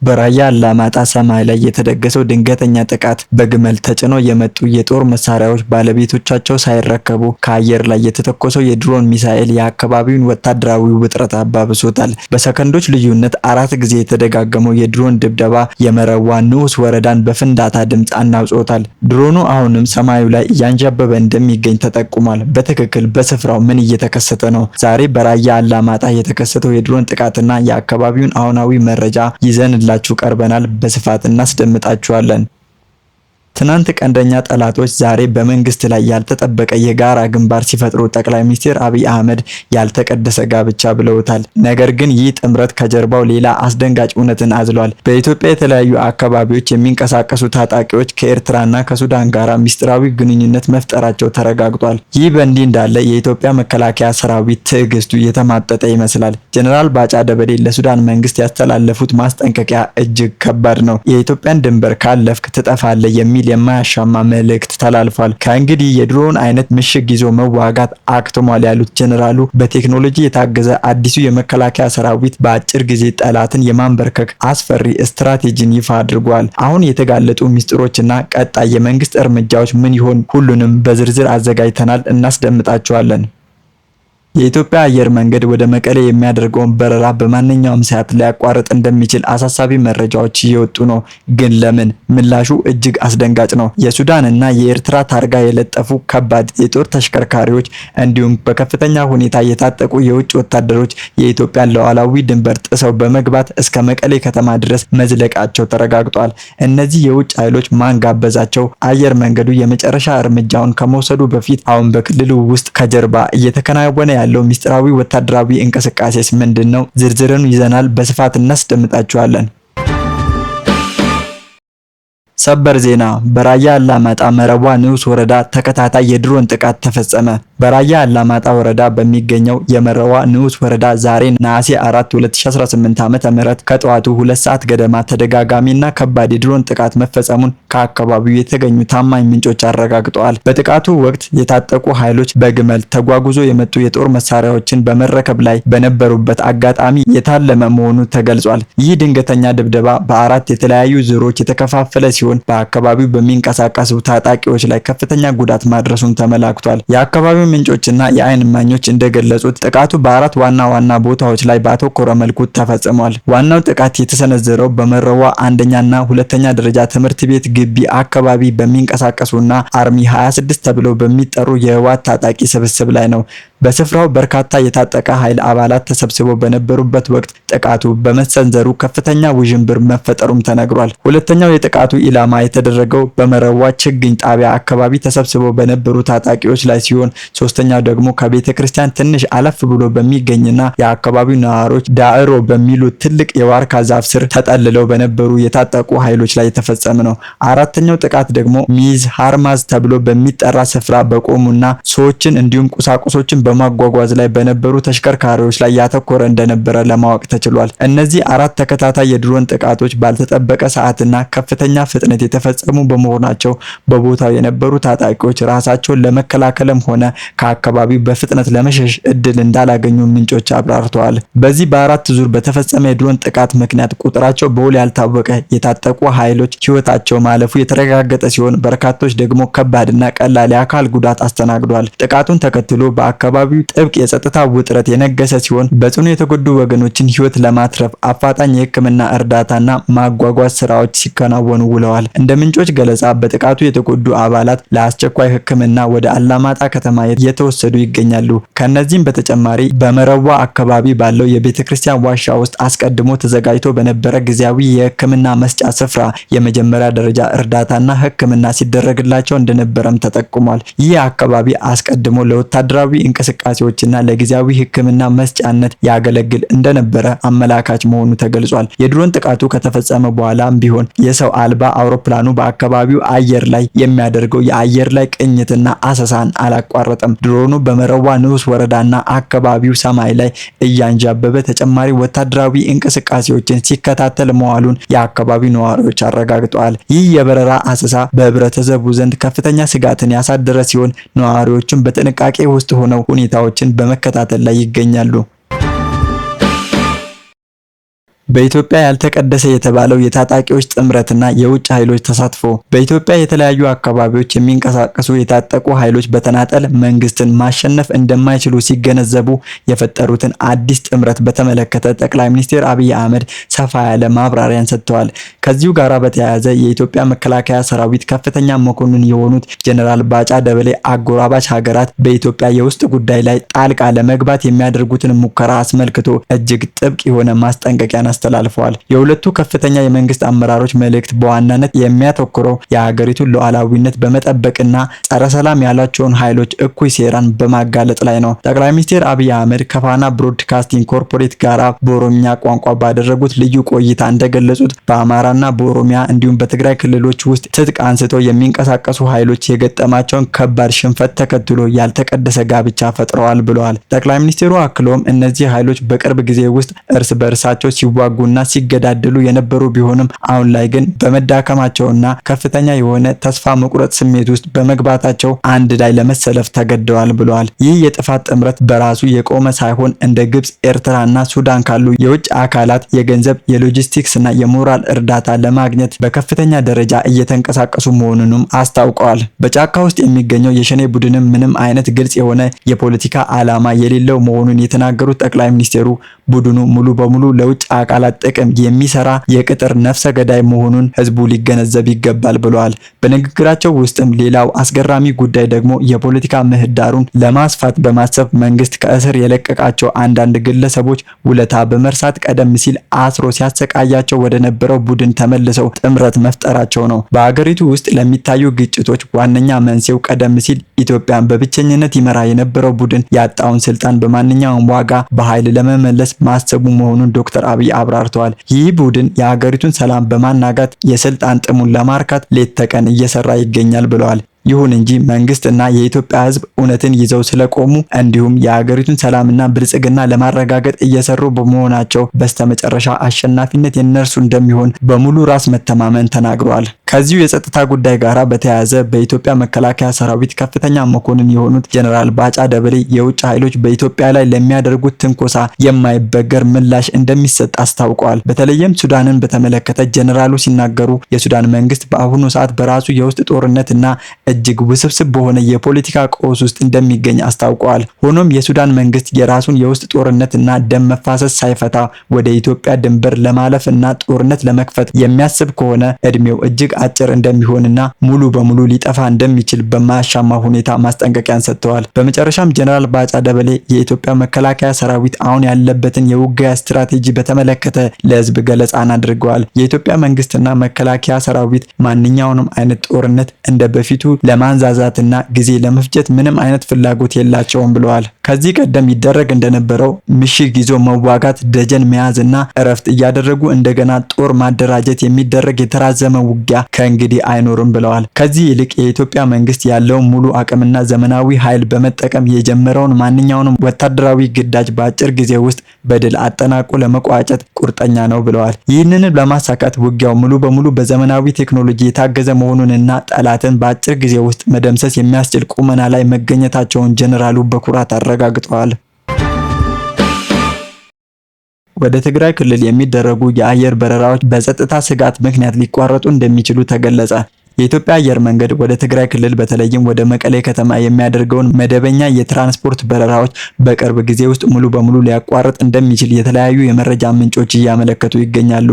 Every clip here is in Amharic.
በራያ አላማጣ ሰማይ ላይ የተደገሰው ድንገተኛ ጥቃት በግመል ተጭነው የመጡ የጦር መሳሪያዎች ባለቤቶቻቸው ሳይረከቡ ከአየር ላይ የተተኮሰው የድሮን ሚሳኤል የአካባቢውን ወታደራዊ ውጥረት አባብሶታል። በሰከንዶች ልዩነት 4 ጊዜ የተደጋገመው የድሮን ድብደባ የመረዋ ንዑስ ወረዳን በፍንዳታ ድምፅ አናውጾታል። ድሮኑ አሁንም ሰማዩ ላይ እያንዣበበ እንደሚገኝ ተጠቁሟል። በትክክል በስፍራው ምን እየተከሰተ ነው? ዛሬ በራያ አላማጣ የተከሰተው የድሮን ጥቃትና የአካባቢውን አሁናዊ መረጃ ይዘን ላችሁ ቀርበናል። በስፋት እናስደምጣችኋለን። ትናንት ቀንደኛ ጠላቶች ዛሬ በመንግስት ላይ ያልተጠበቀ የጋራ ግንባር ሲፈጥሩ ጠቅላይ ሚኒስትር አብይ አህመድ ያልተቀደሰ ጋብቻ ብለውታል። ነገር ግን ይህ ጥምረት ከጀርባው ሌላ አስደንጋጭ እውነትን አዝሏል። በኢትዮጵያ የተለያዩ አካባቢዎች የሚንቀሳቀሱ ታጣቂዎች ከኤርትራና ከሱዳን ጋር ሚስጥራዊ ግንኙነት መፍጠራቸው ተረጋግጧል። ይህ በእንዲህ እንዳለ የኢትዮጵያ መከላከያ ሰራዊት ትዕግስቱ የተማጠጠ ይመስላል። ጀነራል ባጫ ደበሌ ለሱዳን መንግስት ያስተላለፉት ማስጠንቀቂያ እጅግ ከባድ ነው። የኢትዮጵያን ድንበር ካለፍክ ትጠፋለህ የሚል የማያሻማ መልእክት ተላልፏል። ከእንግዲህ የድሮን አይነት ምሽግ ይዞ መዋጋት አክትሟል ያሉት ጀነራሉ በቴክኖሎጂ የታገዘ አዲሱ የመከላከያ ሰራዊት በአጭር ጊዜ ጠላትን የማንበርከክ አስፈሪ ስትራቴጂን ይፋ አድርጓል። አሁን የተጋለጡ ሚስጥሮችና ቀጣይ የመንግስት እርምጃዎች ምን ይሆን? ሁሉንም በዝርዝር አዘጋጅተናል፣ እናስደምጣቸዋለን። የኢትዮጵያ አየር መንገድ ወደ መቀሌ የሚያደርገውን በረራ በማንኛውም ሰዓት ሊያቋርጥ እንደሚችል አሳሳቢ መረጃዎች እየወጡ ነው። ግን ለምን? ምላሹ እጅግ አስደንጋጭ ነው። የሱዳን እና የኤርትራ ታርጋ የለጠፉ ከባድ የጦር ተሽከርካሪዎች እንዲሁም በከፍተኛ ሁኔታ የታጠቁ የውጭ ወታደሮች የኢትዮጵያን ሉዓላዊ ድንበር ጥሰው በመግባት እስከ መቀሌ ከተማ ድረስ መዝለቃቸው ተረጋግጧል። እነዚህ የውጭ ኃይሎች ማን ጋበዛቸው? አየር መንገዱ የመጨረሻ እርምጃውን ከመውሰዱ በፊት አሁን በክልሉ ውስጥ ከጀርባ እየተከናወነ ያለው ሚስጥራዊ ወታደራዊ እንቅስቃሴስ ምንድነው? ዝርዝሩን ይዘናል፣ በስፋት እናስደምጣችኋለን። ሰበር ዜና። በራያ አላማጣ መረዋ ንዑስ ወረዳ ተከታታይ የድሮን ጥቃት ተፈጸመ። በራያ አላማጣ ወረዳ በሚገኘው የመረዋ ንዑስ ወረዳ ዛሬ ነሐሴ 4 2018 ዓ.ም ከጠዋቱ 2 ሰዓት ገደማ ተደጋጋሚና ከባድ የድሮን ጥቃት መፈጸሙን ከአካባቢው የተገኙ ታማኝ ምንጮች አረጋግጠዋል። በጥቃቱ ወቅት የታጠቁ ኃይሎች በግመል ተጓጉዞ የመጡ የጦር መሳሪያዎችን በመረከብ ላይ በነበሩበት አጋጣሚ የታለመ መሆኑ ተገልጿል። ይህ ድንገተኛ ድብደባ በአራት የተለያዩ ዙሮች የተከፋፈለ ሲሆን በአካባቢው በሚንቀሳቀሱ ታጣቂዎች ላይ ከፍተኛ ጉዳት ማድረሱን ተመላክቷል። የአካባቢው ምንጮችና የአይን እማኞች እንደገለጹት ጥቃቱ በአራት ዋና ዋና ቦታዎች ላይ ባተኮረ መልኩ ተፈጽሟል። ዋናው ጥቃት የተሰነዘረው በመረዋ አንደኛና ሁለተኛ ደረጃ ትምህርት ቤት ግቢ አካባቢ በሚንቀሳቀሱና አርሚ 26 ተብለው በሚጠሩ የህወሓት ታጣቂ ስብስብ ላይ ነው። በስፍራው በርካታ የታጠቀ ኃይል አባላት ተሰብስበው በነበሩበት ወቅት ጥቃቱ በመሰንዘሩ ከፍተኛ ውዥንብር መፈጠሩም ተነግሯል። ሁለተኛው የጥቃቱ ኢላማ የተደረገው በመረዋ ችግኝ ጣቢያ አካባቢ ተሰብስበው በነበሩ ታጣቂዎች ላይ ሲሆን ሶስተኛው ደግሞ ከቤተ ክርስቲያን ትንሽ አለፍ ብሎ በሚገኝና የአካባቢው ነዋሪዎች ዳዕሮ በሚሉት ትልቅ የዋርካ ዛፍ ስር ተጠልለው በነበሩ የታጠቁ ኃይሎች ላይ የተፈጸመ ነው። አራተኛው ጥቃት ደግሞ ሚዝ ሃርማዝ ተብሎ በሚጠራ ስፍራ በቆሙና ሰዎችን እንዲሁም ቁሳቁሶችን በማጓጓዝ ላይ በነበሩ ተሽከርካሪዎች ላይ ያተኮረ እንደነበረ ለማወቅ ተችሏል። እነዚህ አራት ተከታታይ የድሮን ጥቃቶች ባልተጠበቀ ሰዓትና ከፍተኛ ፍጥነት የተፈጸሙ በመሆናቸው በቦታው የነበሩ ታጣቂዎች ራሳቸውን ለመከላከልም ሆነ ከአካባቢው በፍጥነት ለመሸሽ እድል እንዳላገኙ ምንጮች አብራርተዋል። በዚህ በአራት ዙር በተፈጸመ የድሮን ጥቃት ምክንያት ቁጥራቸው በውል ያልታወቀ የታጠቁ ኃይሎች ሕይወታቸው ማለፉ የተረጋገጠ ሲሆን በርካቶች ደግሞ ከባድና ቀላል የአካል ጉዳት አስተናግዷል። ጥቃቱን ተከትሎ በአካባቢው ጥብቅ የጸጥታ ውጥረት የነገሰ ሲሆን በጽኑ የተጎዱ ወገኖችን ሕይወት ለማትረፍ አፋጣኝ የሕክምና እርዳታና ማጓጓዝ ስራዎች ሲከናወኑ ውለዋል። እንደ ምንጮች ገለጻ በጥቃቱ የተጎዱ አባላት ለአስቸኳይ ሕክምና ወደ አላማጣ ከተማ እየተወሰዱ ይገኛሉ። ከነዚህም በተጨማሪ በመረዋ አካባቢ ባለው የቤተክርስቲያን ዋሻ ውስጥ አስቀድሞ ተዘጋጅቶ በነበረ ጊዜያዊ የሕክምና መስጫ ስፍራ የመጀመሪያ ደረጃ እርዳታና ሕክምና ሲደረግላቸው እንደነበረም ተጠቁሟል። ይህ አካባቢ አስቀድሞ ለወታደራዊ እንቅስቃሴዎችና ለጊዜያዊ ሕክምና መስጫነት ያገለግል እንደነበረ አመላካች መሆኑ ተገልጿል። የድሮን ጥቃቱ ከተፈጸመ በኋላም ቢሆን የሰው አልባ አውሮፕላኑ በአካባቢው አየር ላይ የሚያደርገው የአየር ላይ ቅኝትና አሰሳን አላቋረጠም። ድሮኑ በመረዋ ንዑስ ወረዳና አካባቢው ሰማይ ላይ እያንዣበበ ተጨማሪ ወታደራዊ እንቅስቃሴዎችን ሲከታተል መዋሉን የአካባቢው ነዋሪዎች አረጋግጠዋል። ይህ የበረራ አሰሳ በህብረተሰቡ ዘንድ ከፍተኛ ስጋትን ያሳደረ ሲሆን ነዋሪዎቹም በጥንቃቄ ውስጥ ሆነው ሁኔታዎችን በመከታተል ላይ ይገኛሉ። በኢትዮጵያ ያልተቀደሰ የተባለው የታጣቂዎች ጥምረትና የውጭ ኃይሎች ተሳትፎ። በኢትዮጵያ የተለያዩ አካባቢዎች የሚንቀሳቀሱ የታጠቁ ኃይሎች በተናጠል መንግስትን ማሸነፍ እንደማይችሉ ሲገነዘቡ የፈጠሩትን አዲስ ጥምረት በተመለከተ ጠቅላይ ሚኒስትር አብይ አህመድ ሰፋ ያለ ማብራሪያን ሰጥተዋል። ከዚሁ ጋር በተያያዘ የኢትዮጵያ መከላከያ ሰራዊት ከፍተኛ መኮንን የሆኑት ጀነራል ባጫ ደበሌ አጎራባች ሀገራት በኢትዮጵያ የውስጥ ጉዳይ ላይ ጣልቃ ለመግባት የሚያደርጉትን ሙከራ አስመልክቶ እጅግ ጥብቅ የሆነ ማስጠንቀቂያን አስተላልፈዋል። የሁለቱ ከፍተኛ የመንግስት አመራሮች መልእክት በዋናነት የሚያተኩረው የሀገሪቱን ሉዓላዊነት በመጠበቅና ጸረ ሰላም ያላቸውን ኃይሎች እኩይ ሴራን በማጋለጥ ላይ ነው። ጠቅላይ ሚኒስትር አብይ አህመድ ከፋና ብሮድካስቲንግ ኮርፖሬት ጋራ በኦሮምኛ ቋንቋ ባደረጉት ልዩ ቆይታ እንደገለጹት በአማራና በኦሮሚያ እንዲሁም በትግራይ ክልሎች ውስጥ ትጥቅ አንስተው የሚንቀሳቀሱ ኃይሎች የገጠማቸውን ከባድ ሽንፈት ተከትሎ ያልተቀደሰ ጋብቻ ፈጥረዋል ብለዋል። ጠቅላይ ሚኒስትሩ አክለውም እነዚህ ኃይሎች በቅርብ ጊዜ ውስጥ እርስ በእርሳቸው ሲዋጉና ሲገዳደሉ የነበሩ ቢሆንም አሁን ላይ ግን በመዳከማቸውና ከፍተኛ የሆነ ተስፋ መቁረጥ ስሜት ውስጥ በመግባታቸው አንድ ላይ ለመሰለፍ ተገደዋል ብለዋል። ይህ የጥፋት ጥምረት በራሱ የቆመ ሳይሆን እንደ ግብጽ፣ ኤርትራና ሱዳን ካሉ የውጭ አካላት የገንዘብ የሎጂስቲክስና የሞራል እርዳታ ለማግኘት በከፍተኛ ደረጃ እየተንቀሳቀሱ መሆኑንም አስታውቀዋል። በጫካ ውስጥ የሚገኘው የሸኔ ቡድንም ምንም አይነት ግልጽ የሆነ የፖለቲካ ዓላማ የሌለው መሆኑን የተናገሩት ጠቅላይ ሚኒስትሩ ቡድኑ ሙሉ በሙሉ ለውጭ አካላት ጥቅም የሚሰራ የቅጥር ነፍሰ ገዳይ መሆኑን ህዝቡ ሊገነዘብ ይገባል ብለዋል። በንግግራቸው ውስጥም ሌላው አስገራሚ ጉዳይ ደግሞ የፖለቲካ ምህዳሩን ለማስፋት በማሰብ መንግስት ከእስር የለቀቃቸው አንዳንድ ግለሰቦች ውለታ በመርሳት ቀደም ሲል አስሮ ሲያሰቃያቸው ወደ ነበረው ቡድን ተመልሰው ጥምረት መፍጠራቸው ነው። በአገሪቱ ውስጥ ለሚታዩ ግጭቶች ዋነኛ መንስኤው ቀደም ሲል ኢትዮጵያን በብቸኝነት ይመራ የነበረው ቡድን ያጣውን ስልጣን በማንኛውም ዋጋ በኃይል ለመመለስ ማሰቡ መሆኑን ዶክተር አብይ አብራርተዋል። ይህ ቡድን የሀገሪቱን ሰላም በማናጋት የስልጣን ጥሙን ለማርካት ሌት ተቀን እየሰራ ይገኛል ብለዋል። ይሁን እንጂ መንግስትና የኢትዮጵያ ህዝብ እውነትን ይዘው ስለቆሙ እንዲሁም የሀገሪቱን ሰላምና ብልጽግና ለማረጋገጥ እየሰሩ በመሆናቸው በስተመጨረሻ አሸናፊነት የነርሱ እንደሚሆን በሙሉ ራስ መተማመን ተናግረዋል። ከዚሁ የጸጥታ ጉዳይ ጋራ በተያያዘ በኢትዮጵያ መከላከያ ሰራዊት ከፍተኛ መኮንን የሆኑት ጀነራል ባጫ ደበሌ የውጭ ኃይሎች በኢትዮጵያ ላይ ለሚያደርጉት ትንኮሳ የማይበገር ምላሽ እንደሚሰጥ አስታውቀዋል። በተለይም ሱዳንን በተመለከተ ጀነራሉ ሲናገሩ የሱዳን መንግስት በአሁኑ ሰዓት በራሱ የውስጥ ጦርነትና እጅግ ውስብስብ በሆነ የፖለቲካ ቀውስ ውስጥ እንደሚገኝ አስታውቀዋል። ሆኖም የሱዳን መንግስት የራሱን የውስጥ ጦርነትና ደም መፋሰስ ሳይፈታ ወደ ኢትዮጵያ ድንበር ለማለፍና ጦርነት ለመክፈት የሚያስብ ከሆነ እድሜው እጅግ አጭር እንደሚሆንና ሙሉ በሙሉ ሊጠፋ እንደሚችል በማያሻማ ሁኔታ ማስጠንቀቂያን ሰጥተዋል። በመጨረሻም ጀነራል ባጫ ደበሌ የኢትዮጵያ መከላከያ ሰራዊት አሁን ያለበትን የውጊያ ስትራቴጂ በተመለከተ ለህዝብ ገለጻን አድርገዋል። የኢትዮጵያ መንግስትና መከላከያ ሰራዊት ማንኛውንም አይነት ጦርነት እንደ በፊቱ ለማንዛዛትና ጊዜ ለመፍጀት ምንም አይነት ፍላጎት የላቸውም ብለዋል። ከዚህ ቀደም ይደረግ እንደነበረው ምሽግ ይዞ መዋጋት፣ ደጀን መያዝና እረፍት እያደረጉ እንደገና ጦር ማደራጀት የሚደረግ የተራዘመ ውጊያ ከእንግዲህ አይኖርም ብለዋል። ከዚህ ይልቅ የኢትዮጵያ መንግስት ያለውን ሙሉ አቅምና ዘመናዊ ኃይል በመጠቀም የጀመረውን ማንኛውንም ወታደራዊ ግዳጅ በአጭር ጊዜ ውስጥ በድል አጠናቆ ለመቋጨት ቁርጠኛ ነው ብለዋል። ይህንን ለማሳካት ውጊያው ሙሉ በሙሉ በዘመናዊ ቴክኖሎጂ የታገዘ መሆኑንና ጠላትን በአጭር ጊዜ ውስጥ መደምሰስ የሚያስችል ቁመና ላይ መገኘታቸውን ጀነራሉ በኩራት አረጋግጠዋል። ወደ ትግራይ ክልል የሚደረጉ የአየር በረራዎች በጸጥታ ስጋት ምክንያት ሊቋረጡ እንደሚችሉ ተገለጸ። የኢትዮጵያ አየር መንገድ ወደ ትግራይ ክልል በተለይም ወደ መቀሌ ከተማ የሚያደርገውን መደበኛ የትራንስፖርት በረራዎች በቅርብ ጊዜ ውስጥ ሙሉ በሙሉ ሊያቋርጥ እንደሚችል የተለያዩ የመረጃ ምንጮች እያመለከቱ ይገኛሉ።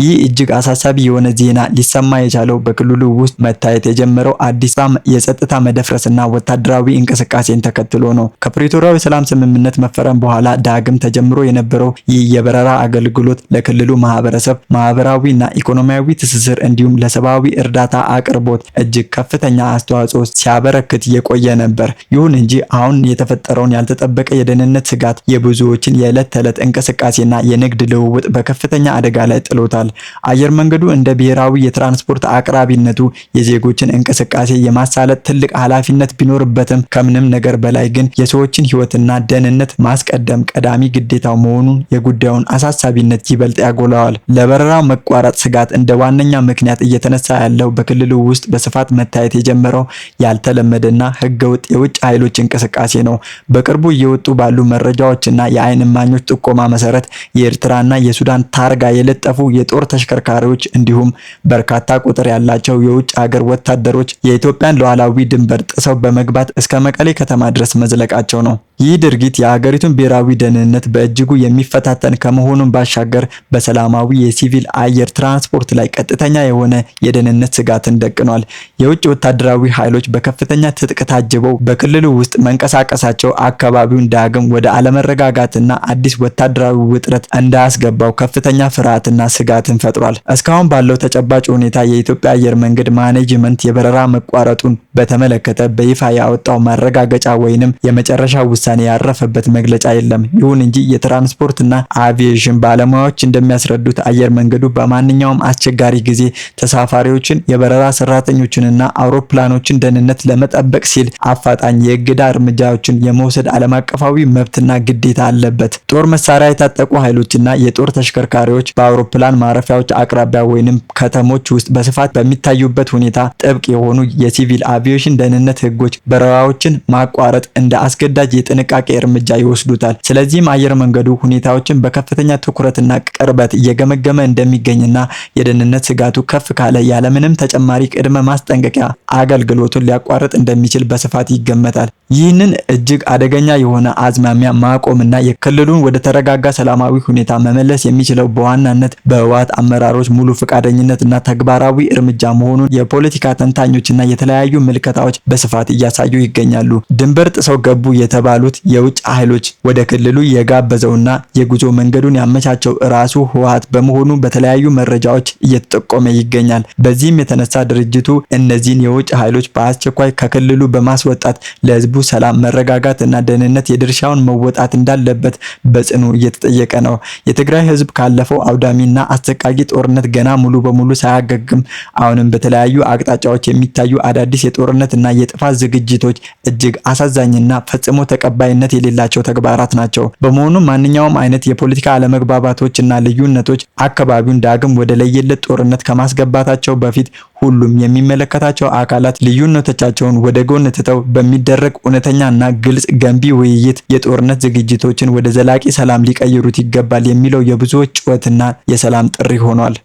ይህ እጅግ አሳሳቢ የሆነ ዜና ሊሰማ የቻለው በክልሉ ውስጥ መታየት የጀመረው አዲስ የጸጥታ መደፍረስና ወታደራዊ እንቅስቃሴን ተከትሎ ነው። ከፕሪቶሪያው የሰላም ስምምነት መፈረም በኋላ ዳግም ተጀምሮ የነበረው ይህ የበረራ አገልግሎት ለክልሉ ማህበረሰብ ማህበራዊና ኢኮኖሚያዊ ትስስር እንዲሁም ለሰብአዊ እርዳታ አቅርቦት እጅግ ከፍተኛ አስተዋጽኦ ሲያበረክት የቆየ ነበር። ይሁን እንጂ አሁን የተፈጠረውን ያልተጠበቀ የደህንነት ስጋት የብዙዎችን የዕለት ተዕለት እንቅስቃሴና የንግድ ልውውጥ በከፍተኛ አደጋ ላይ ጥሎታል። አየር መንገዱ እንደ ብሔራዊ የትራንስፖርት አቅራቢነቱ የዜጎችን እንቅስቃሴ የማሳለጥ ትልቅ ኃላፊነት ቢኖርበትም ከምንም ነገር በላይ ግን የሰዎችን ሕይወትና ደህንነት ማስቀደም ቀዳሚ ግዴታው መሆኑን የጉዳዩን አሳሳቢነት ይበልጥ ያጎላዋል። ለበረራ መቋረጥ ስጋት እንደ ዋነኛ ምክንያት እየተነሳ ያለው በክልሉ በክልሉ ውስጥ በስፋት መታየት የጀመረው ያልተለመደና ህገወጥ የውጭ ኃይሎች እንቅስቃሴ ነው። በቅርቡ እየወጡ ባሉ መረጃዎችና የአይን እማኞች ጥቆማ መሰረት የኤርትራና የሱዳን ታርጋ የለጠፉ የጦር ተሽከርካሪዎች እንዲሁም በርካታ ቁጥር ያላቸው የውጭ ሀገር ወታደሮች የኢትዮጵያን ሉዓላዊ ድንበር ጥሰው በመግባት እስከ መቀሌ ከተማ ድረስ መዝለቃቸው ነው። ይህ ድርጊት የሀገሪቱን ብሔራዊ ደህንነት በእጅጉ የሚፈታተን ከመሆኑም ባሻገር በሰላማዊ የሲቪል አየር ትራንስፖርት ላይ ቀጥተኛ የሆነ የደህንነት ስጋትን ደቅኗል። የውጭ ወታደራዊ ኃይሎች በከፍተኛ ትጥቅ ታጅበው በክልሉ ውስጥ መንቀሳቀሳቸው አካባቢውን ዳግም ወደ አለመረጋጋትና አዲስ ወታደራዊ ውጥረት እንዳያስገባው ከፍተኛ ፍርሃትና ስጋትን ፈጥሯል። እስካሁን ባለው ተጨባጭ ሁኔታ የኢትዮጵያ አየር መንገድ ማኔጅመንት የበረራ መቋረጡን በተመለከተ በይፋ ያወጣው ማረጋገጫ ወይንም የመጨረሻ ውሳኔ ያረፈበት መግለጫ የለም። ይሁን እንጂ የትራንስፖርትና አቪዬሽን ባለሙያዎች እንደሚያስረዱት አየር መንገዱ በማንኛውም አስቸጋሪ ጊዜ ተሳፋሪዎችን፣ የበረራ ሰራተኞችንና አውሮፕላኖችን ደህንነት ለመጠበቅ ሲል አፋጣኝ የእገዳ እርምጃዎችን የመውሰድ ዓለም አቀፋዊ መብትና ግዴታ አለበት። ጦር መሳሪያ የታጠቁ ኃይሎችና የጦር ተሽከርካሪዎች በአውሮፕላን ማረፊያዎች አቅራቢያ ወይንም ከተሞች ውስጥ በስፋት በሚታዩበት ሁኔታ ጥብቅ የሆኑ የሲቪል አቪዬሽን ደህንነት ህጎች በረራዎችን ማቋረጥ እንደ አስገዳጅ የጥንቃቄ እርምጃ ይወስዱታል። ስለዚህም አየር መንገዱ ሁኔታዎችን በከፍተኛ ትኩረትና ቅርበት እየገመገመ እንደሚገኝና የደህንነት ስጋቱ ከፍ ካለ ያለምንም ተጨማሪ ቅድመ ማስጠንቀቂያ አገልግሎቱን ሊያቋርጥ እንደሚችል በስፋት ይገመታል። ይህንን እጅግ አደገኛ የሆነ አዝማሚያ ማቆምና የክልሉን ወደ ተረጋጋ ሰላማዊ ሁኔታ መመለስ የሚችለው በዋናነት በህወሓት አመራሮች ሙሉ ፈቃደኝነትና ተግባራዊ እርምጃ መሆኑን የፖለቲካ ተንታኞችና የተለያዩ ምልከታዎች በስፋት እያሳዩ ይገኛሉ። ድንበር ጥሰው ገቡ የተባሉት የውጭ ኃይሎች ወደ ክልሉ የጋበዘውና የጉዞ መንገዱን ያመቻቸው ራሱ ህወሓት በመሆኑ በተለያዩ መረጃዎች እየተጠቆመ ይገኛል። በዚህም የተነሳ ድርጅቱ እነዚህን የውጭ ኃይሎች በአስቸኳይ ከክልሉ በማስወጣት ለህዝቡ ሰላም፣ መረጋጋት እና ደህንነት የድርሻውን መወጣት እንዳለበት በጽኑ እየተጠየቀ ነው። የትግራይ ህዝብ ካለፈው አውዳሚና አሰቃቂ ጦርነት ገና ሙሉ በሙሉ ሳያገግም አሁንም በተለያዩ አቅጣጫዎች የሚታዩ አዳዲስ የጦርነትና የጥፋት ዝግጅቶች እጅግ አሳዛኝና ፈጽሞ ተቀባይነት የሌላቸው ተግባራት ናቸው። በመሆኑም ማንኛውም አይነት የፖለቲካ አለመግባባቶችና ልዩነቶች አካባቢውን ዳግም ወደ ለየለት ጦርነት ከማስገባታቸው በፊት ሁሉም የሚመለከታቸው አካላት ልዩነቶቻቸውን ወደ ጎን ትተው በሚደረግ እውነተኛና ግልጽ ገንቢ ውይይት የጦርነት ዝግጅቶችን ወደ ዘላቂ ሰላም ሊቀይሩት ይገባል የሚለው የብዙዎች ጩኸትና የሰላም ጥሪ ሆኗል።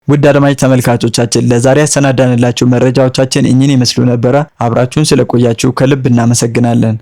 ውድ አድማጭ ተመልካቾቻችን ለዛሬ ያሰናዳንላችሁ መረጃዎቻችን እኚህን ይመስሉ ነበረ። አብራችሁን ስለቆያችሁ ከልብ እናመሰግናለን።